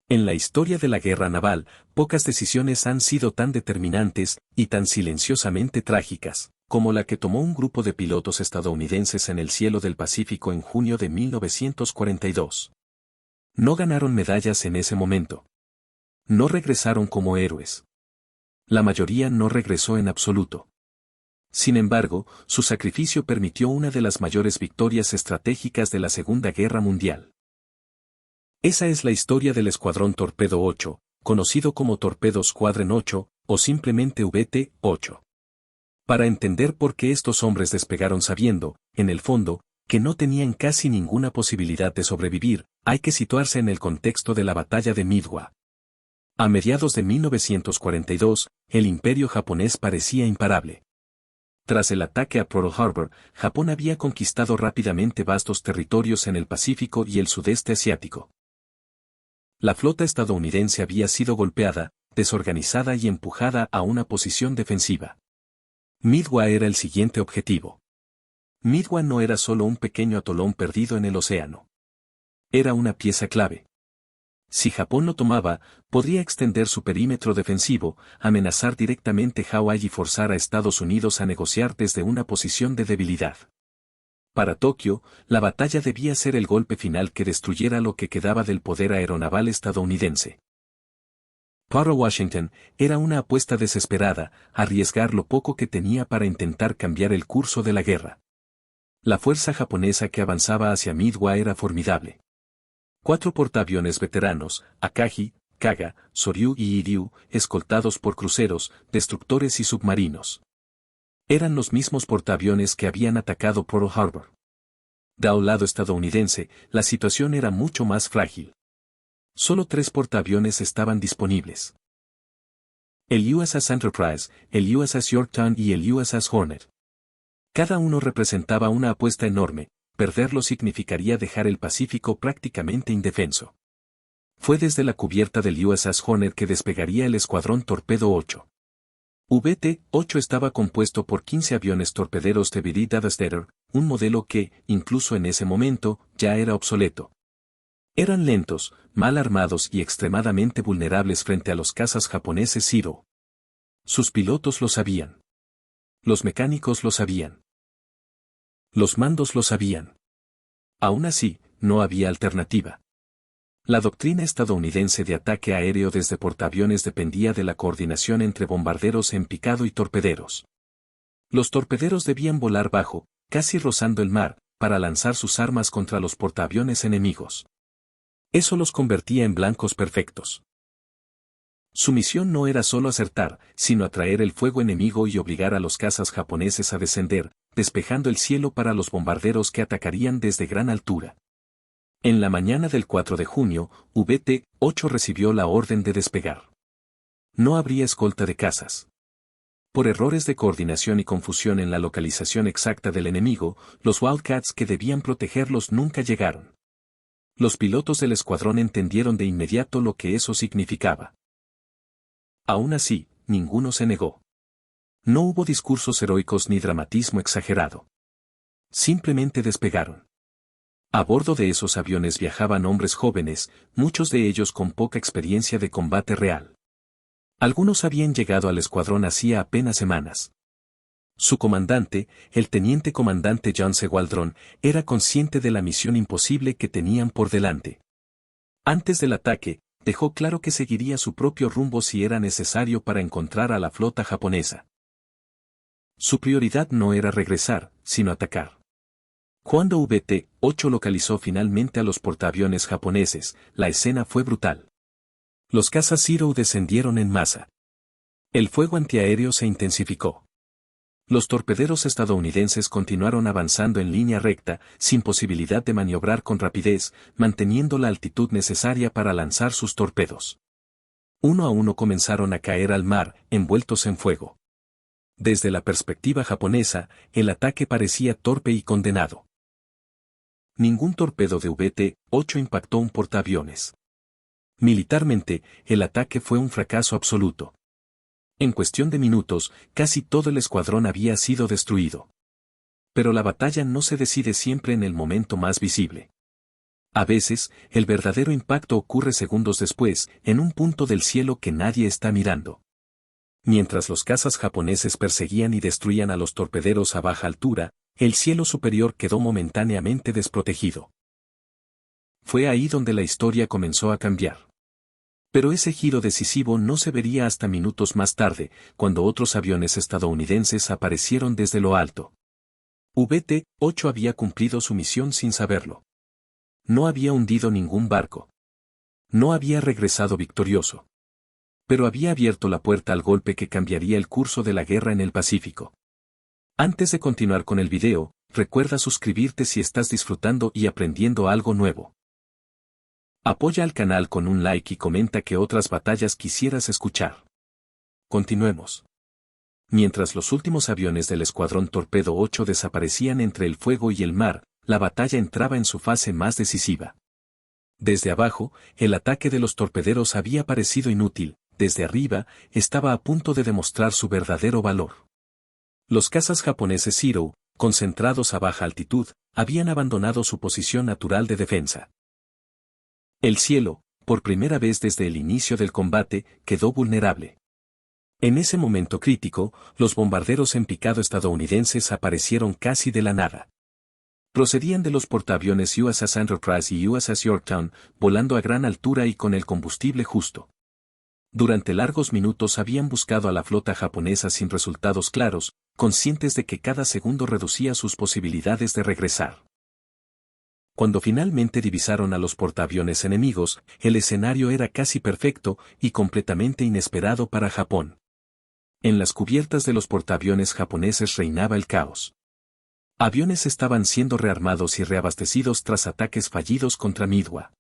En la historia de la guerra naval, pocas decisiones han sido tan determinantes y tan silenciosamente trágicas, como la que tomó un grupo de pilotos estadounidenses en el cielo del Pacífico en junio de 1942. No ganaron medallas en ese momento. No regresaron como héroes. La mayoría no regresó en absoluto. Sin embargo, su sacrificio permitió una de las mayores victorias estratégicas de la Segunda Guerra Mundial. Esa es la historia del Escuadrón Torpedo 8, conocido como Torpedo Squadron 8, o simplemente VT-8. Para entender por qué estos hombres despegaron sabiendo, en el fondo, que no tenían casi ninguna posibilidad de sobrevivir, hay que situarse en el contexto de la batalla de Midway. A mediados de 1942, el imperio japonés parecía imparable. Tras el ataque a Pearl Harbor, Japón había conquistado rápidamente vastos territorios en el Pacífico y el sudeste asiático. La flota estadounidense había sido golpeada, desorganizada y empujada a una posición defensiva. Midway era el siguiente objetivo. Midway no era solo un pequeño atolón perdido en el océano. Era una pieza clave. Si Japón lo tomaba, podría extender su perímetro defensivo, amenazar directamente Hawái y forzar a Estados Unidos a negociar desde una posición de debilidad. Para Tokio, la batalla debía ser el golpe final que destruyera lo que quedaba del poder aeronaval estadounidense. Para Washington, era una apuesta desesperada, arriesgar lo poco que tenía para intentar cambiar el curso de la guerra. La fuerza japonesa que avanzaba hacia Midway era formidable. 4 portaaviones veteranos, Akagi, Kaga, Soryu y Iryu, escoltados por cruceros, destructores y submarinos. Eran los mismos portaaviones que habían atacado Pearl Harbor. Del lado estadounidense, la situación era mucho más frágil. Solo 3 portaaviones estaban disponibles. El USS Enterprise, el USS Yorktown y el USS Hornet. Cada uno representaba una apuesta enorme, perderlo significaría dejar el Pacífico prácticamente indefenso. Fue desde la cubierta del USS Hornet que despegaría el Escuadrón Torpedo 8. VT-8 estaba compuesto por 15 aviones torpederos de BD Devastator, un modelo que, incluso en ese momento, ya era obsoleto. Eran lentos, mal armados y extremadamente vulnerables frente a los cazas japoneses Zero. Sus pilotos lo sabían. Los mecánicos lo sabían. Los mandos lo sabían. Aún así, no había alternativa. La doctrina estadounidense de ataque aéreo desde portaaviones dependía de la coordinación entre bombarderos en picado y torpederos. Los torpederos debían volar bajo, casi rozando el mar, para lanzar sus armas contra los portaaviones enemigos. Eso los convertía en blancos perfectos. Su misión no era solo acertar, sino atraer el fuego enemigo y obligar a los cazas japoneses a descender, despejando el cielo para los bombarderos que atacarían desde gran altura. En la mañana del 4 de junio, VT-8 recibió la orden de despegar. No habría escolta de cazas. Por errores de coordinación y confusión en la localización exacta del enemigo, los Wildcats que debían protegerlos nunca llegaron. Los pilotos del escuadrón entendieron de inmediato lo que eso significaba. Aún así, ninguno se negó. No hubo discursos heroicos ni dramatismo exagerado. Simplemente despegaron. A bordo de esos aviones viajaban hombres jóvenes, muchos de ellos con poca experiencia de combate real. Algunos habían llegado al escuadrón hacía apenas semanas. Su comandante, el teniente comandante John C. Waldron, era consciente de la misión imposible que tenían por delante. Antes del ataque, dejó claro que seguiría su propio rumbo si era necesario para encontrar a la flota japonesa. Su prioridad no era regresar, sino atacar. Cuando VT-8 localizó finalmente a los portaaviones japoneses, la escena fue brutal. Los cazas Zero descendieron en masa. El fuego antiaéreo se intensificó. Los torpederos estadounidenses continuaron avanzando en línea recta, sin posibilidad de maniobrar con rapidez, manteniendo la altitud necesaria para lanzar sus torpedos. Uno a uno comenzaron a caer al mar, envueltos en fuego. Desde la perspectiva japonesa, el ataque parecía torpe y condenado. Ningún torpedo de VT-8 impactó un portaaviones. Militarmente, el ataque fue un fracaso absoluto. En cuestión de minutos, casi todo el escuadrón había sido destruido. Pero la batalla no se decide siempre en el momento más visible. A veces, el verdadero impacto ocurre segundos después, en un punto del cielo que nadie está mirando. Mientras los cazas japoneses perseguían y destruían a los torpederos a baja altura, el cielo superior quedó momentáneamente desprotegido. Fue ahí donde la historia comenzó a cambiar. Pero ese giro decisivo no se vería hasta minutos más tarde, cuando otros aviones estadounidenses aparecieron desde lo alto. VT-8 había cumplido su misión sin saberlo. No había hundido ningún barco. No había regresado victorioso. Pero había abierto la puerta al golpe que cambiaría el curso de la guerra en el Pacífico. Antes de continuar con el video, recuerda suscribirte si estás disfrutando y aprendiendo algo nuevo. Apoya al canal con un like y comenta qué otras batallas quisieras escuchar. Continuemos. Mientras los últimos aviones del Escuadrón Torpedo 8 desaparecían entre el fuego y el mar, la batalla entraba en su fase más decisiva. Desde abajo, el ataque de los torpederos había parecido inútil, desde arriba, estaba a punto de demostrar su verdadero valor. Los cazas japoneses Zero, concentrados a baja altitud, habían abandonado su posición natural de defensa. El cielo, por primera vez desde el inicio del combate, quedó vulnerable. En ese momento crítico, los bombarderos en picado estadounidenses aparecieron casi de la nada. Procedían de los portaaviones USS Enterprise y USS Yorktown, volando a gran altura y con el combustible justo. Durante largos minutos habían buscado a la flota japonesa sin resultados claros, conscientes de que cada segundo reducía sus posibilidades de regresar. Cuando finalmente divisaron a los portaaviones enemigos, el escenario era casi perfecto y completamente inesperado para Japón. En las cubiertas de los portaaviones japoneses reinaba el caos. Aviones estaban siendo rearmados y reabastecidos tras ataques fallidos contra Midwa.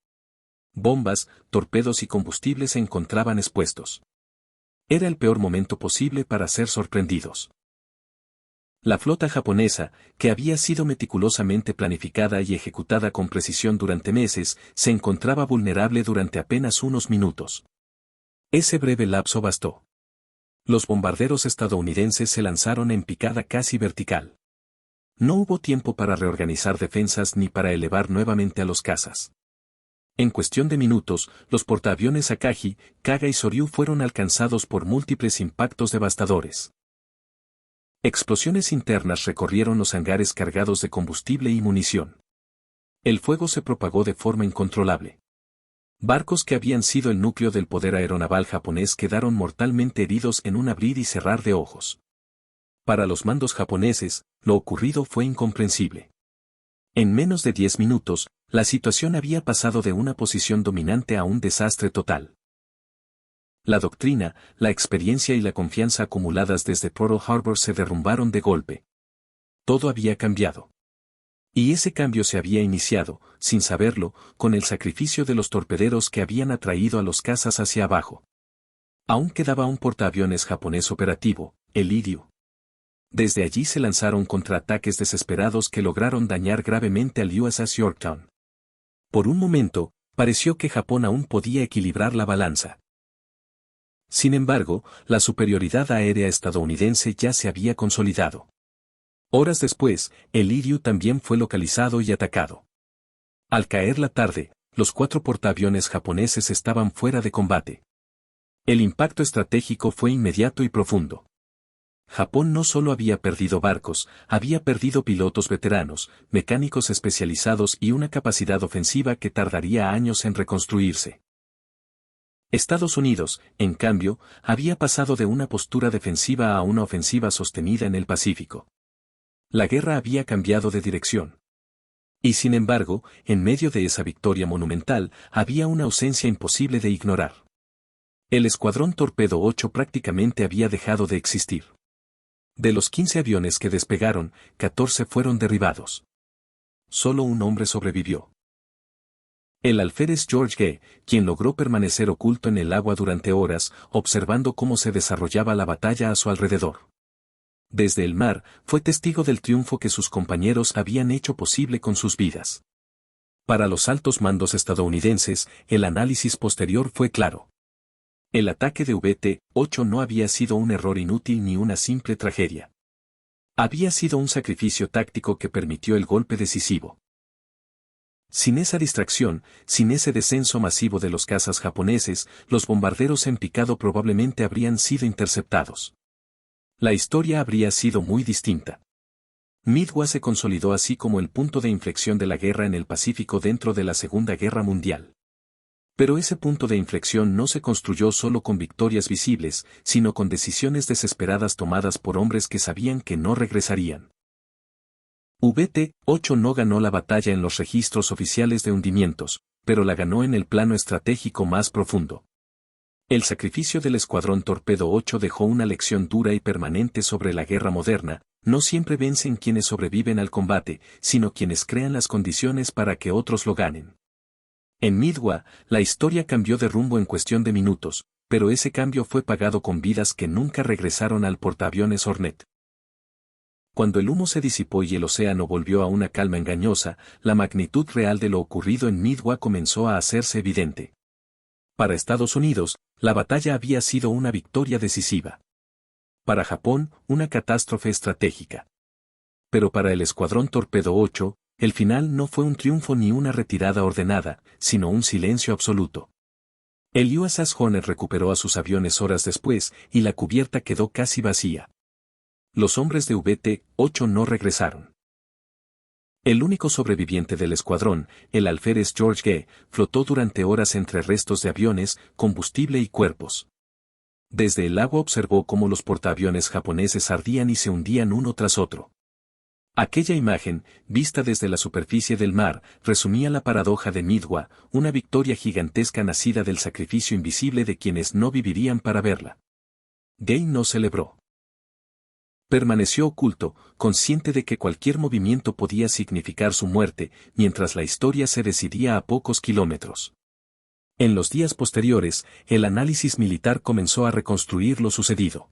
Bombas, torpedos y combustible se encontraban expuestos. Era el peor momento posible para ser sorprendidos. La flota japonesa, que había sido meticulosamente planificada y ejecutada con precisión durante meses, se encontraba vulnerable durante apenas unos minutos. Ese breve lapso bastó. Los bombarderos estadounidenses se lanzaron en picada casi vertical. No hubo tiempo para reorganizar defensas ni para elevar nuevamente a los cazas. En cuestión de minutos, los portaaviones Akagi, Kaga y Soryu fueron alcanzados por múltiples impactos devastadores. Explosiones internas recorrieron los hangares cargados de combustible y munición. El fuego se propagó de forma incontrolable. Barcos que habían sido el núcleo del poder aeronaval japonés quedaron mortalmente heridos en un abrir y cerrar de ojos. Para los mandos japoneses, lo ocurrido fue incomprensible. En menos de 10 minutos, la situación había pasado de una posición dominante a un desastre total. La doctrina, la experiencia y la confianza acumuladas desde Pearl Harbor se derrumbaron de golpe. Todo había cambiado. Y ese cambio se había iniciado, sin saberlo, con el sacrificio de los torpederos que habían atraído a los cazas hacia abajo. Aún quedaba un portaaviones japonés operativo, el Iryu. Desde allí se lanzaron contraataques desesperados que lograron dañar gravemente al USS Yorktown. Por un momento, pareció que Japón aún podía equilibrar la balanza. Sin embargo, la superioridad aérea estadounidense ya se había consolidado. Horas después, el Iryu también fue localizado y atacado. Al caer la tarde, los 4 portaaviones japoneses estaban fuera de combate. El impacto estratégico fue inmediato y profundo. Japón no solo había perdido barcos, había perdido pilotos veteranos, mecánicos especializados y una capacidad ofensiva que tardaría años en reconstruirse. Estados Unidos, en cambio, había pasado de una postura defensiva a una ofensiva sostenida en el Pacífico. La guerra había cambiado de dirección. Y sin embargo, en medio de esa victoria monumental, había una ausencia imposible de ignorar. El Escuadrón Torpedo 8 prácticamente había dejado de existir. De los 15 aviones que despegaron, 14 fueron derribados. Solo un hombre sobrevivió. El alférez George G., quien logró permanecer oculto en el agua durante horas, observando cómo se desarrollaba la batalla a su alrededor. Desde el mar, fue testigo del triunfo que sus compañeros habían hecho posible con sus vidas. Para los altos mandos estadounidenses, el análisis posterior fue claro. El ataque de VT-8 no había sido un error inútil ni una simple tragedia. Había sido un sacrificio táctico que permitió el golpe decisivo. Sin esa distracción, sin ese descenso masivo de los cazas japoneses, los bombarderos en picado probablemente habrían sido interceptados. La historia habría sido muy distinta. Midway se consolidó así como el punto de inflexión de la guerra en el Pacífico dentro de la Segunda Guerra Mundial. Pero ese punto de inflexión no se construyó solo con victorias visibles, sino con decisiones desesperadas tomadas por hombres que sabían que no regresarían. VT-8 no ganó la batalla en los registros oficiales de hundimientos, pero la ganó en el plano estratégico más profundo. El sacrificio del Escuadrón Torpedo 8 dejó una lección dura y permanente sobre la guerra moderna: no siempre vencen quienes sobreviven al combate, sino quienes crean las condiciones para que otros lo ganen. En Midway, la historia cambió de rumbo en cuestión de minutos, pero ese cambio fue pagado con vidas que nunca regresaron al portaaviones Hornet. Cuando el humo se disipó y el océano volvió a una calma engañosa, la magnitud real de lo ocurrido en Midway comenzó a hacerse evidente. Para Estados Unidos, la batalla había sido una victoria decisiva. Para Japón, una catástrofe estratégica. Pero para el Escuadrón Torpedo 8, el final no fue un triunfo ni una retirada ordenada, sino un silencio absoluto. El USS Hornet recuperó a sus aviones horas después, y la cubierta quedó casi vacía. Los hombres de VT-8 no regresaron. El único sobreviviente del escuadrón, el alférez George G., flotó durante horas entre restos de aviones, combustible y cuerpos. Desde el agua observó cómo los portaaviones japoneses ardían y se hundían uno tras otro. Aquella imagen, vista desde la superficie del mar, resumía la paradoja de Midway, una victoria gigantesca nacida del sacrificio invisible de quienes no vivirían para verla. Gay no celebró. Permaneció oculto, consciente de que cualquier movimiento podía significar su muerte, mientras la historia se decidía a pocos kilómetros. En los días posteriores, el análisis militar comenzó a reconstruir lo sucedido.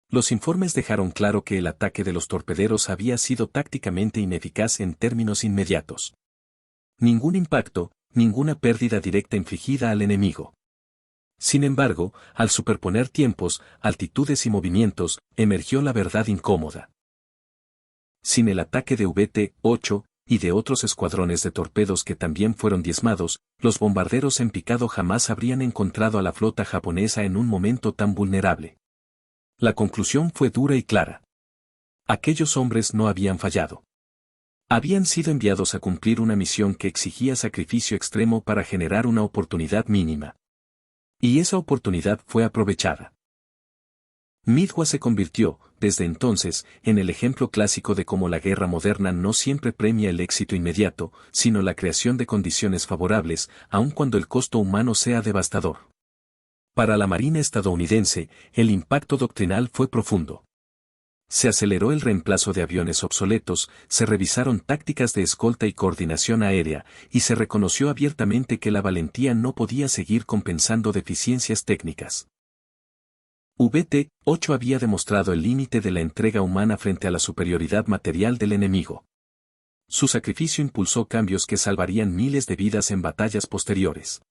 Los informes dejaron claro que el ataque de los torpederos había sido tácticamente ineficaz en términos inmediatos. Ningún impacto, ninguna pérdida directa infligida al enemigo. Sin embargo, al superponer tiempos, altitudes y movimientos, emergió la verdad incómoda. Sin el ataque de VT-8, y de otros escuadrones de torpedos que también fueron diezmados, los bombarderos en picado jamás habrían encontrado a la flota japonesa en un momento tan vulnerable. La conclusión fue dura y clara. Aquellos hombres no habían fallado. Habían sido enviados a cumplir una misión que exigía sacrificio extremo para generar una oportunidad mínima. Y esa oportunidad fue aprovechada. Midway se convirtió, desde entonces, en el ejemplo clásico de cómo la guerra moderna no siempre premia el éxito inmediato, sino la creación de condiciones favorables, aun cuando el costo humano sea devastador. Para la Marina estadounidense, el impacto doctrinal fue profundo. Se aceleró el reemplazo de aviones obsoletos, se revisaron tácticas de escolta y coordinación aérea, y se reconoció abiertamente que la valentía no podía seguir compensando deficiencias técnicas. VT-8 había demostrado el límite de la entrega humana frente a la superioridad material del enemigo. Su sacrificio impulsó cambios que salvarían miles de vidas en batallas posteriores.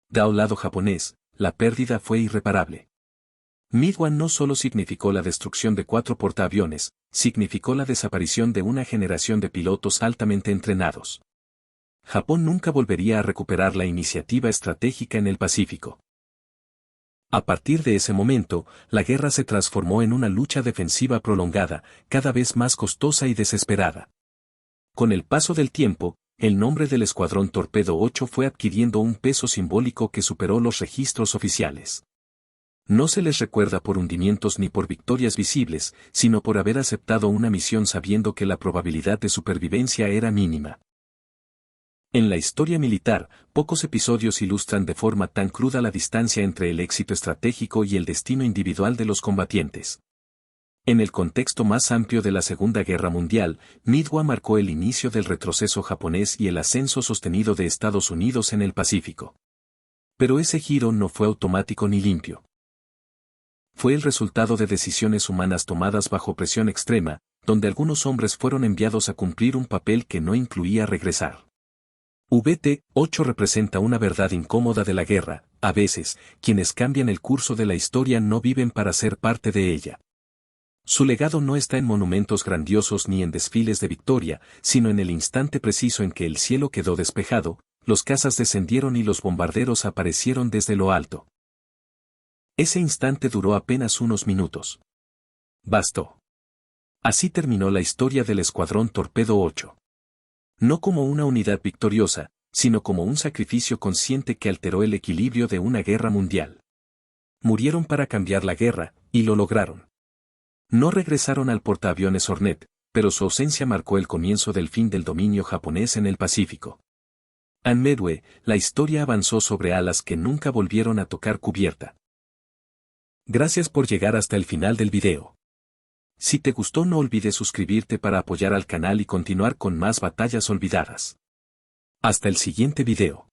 Del lado japonés, la pérdida fue irreparable. Midway no solo significó la destrucción de 4 portaaviones, significó la desaparición de una generación de pilotos altamente entrenados. Japón nunca volvería a recuperar la iniciativa estratégica en el Pacífico. A partir de ese momento, la guerra se transformó en una lucha defensiva prolongada, cada vez más costosa y desesperada. Con el paso del tiempo, el nombre del Escuadrón Torpedo 8 fue adquiriendo un peso simbólico que superó los registros oficiales. No se les recuerda por hundimientos ni por victorias visibles, sino por haber aceptado una misión sabiendo que la probabilidad de supervivencia era mínima. En la historia militar, pocos episodios ilustran de forma tan cruda la distancia entre el éxito estratégico y el destino individual de los combatientes. En el contexto más amplio de la Segunda Guerra Mundial, Midway marcó el inicio del retroceso japonés y el ascenso sostenido de Estados Unidos en el Pacífico. Pero ese giro no fue automático ni limpio. Fue el resultado de decisiones humanas tomadas bajo presión extrema, donde algunos hombres fueron enviados a cumplir un papel que no incluía regresar. VT-8 representa una verdad incómoda de la guerra: a veces, quienes cambian el curso de la historia no viven para ser parte de ella. Su legado no está en monumentos grandiosos ni en desfiles de victoria, sino en el instante preciso en que el cielo quedó despejado, los cazas descendieron y los bombarderos aparecieron desde lo alto. Ese instante duró apenas unos minutos. Bastó. Así terminó la historia del Escuadrón Torpedo 8. No como una unidad victoriosa, sino como un sacrificio consciente que alteró el equilibrio de una guerra mundial. Murieron para cambiar la guerra, y lo lograron. No regresaron al portaaviones Hornet, pero su ausencia marcó el comienzo del fin del dominio japonés en el Pacífico. En Medway, la historia avanzó sobre alas que nunca volvieron a tocar cubierta. Gracias por llegar hasta el final del video. Si te gustó no olvides suscribirte para apoyar al canal y continuar con más batallas olvidadas. Hasta el siguiente video.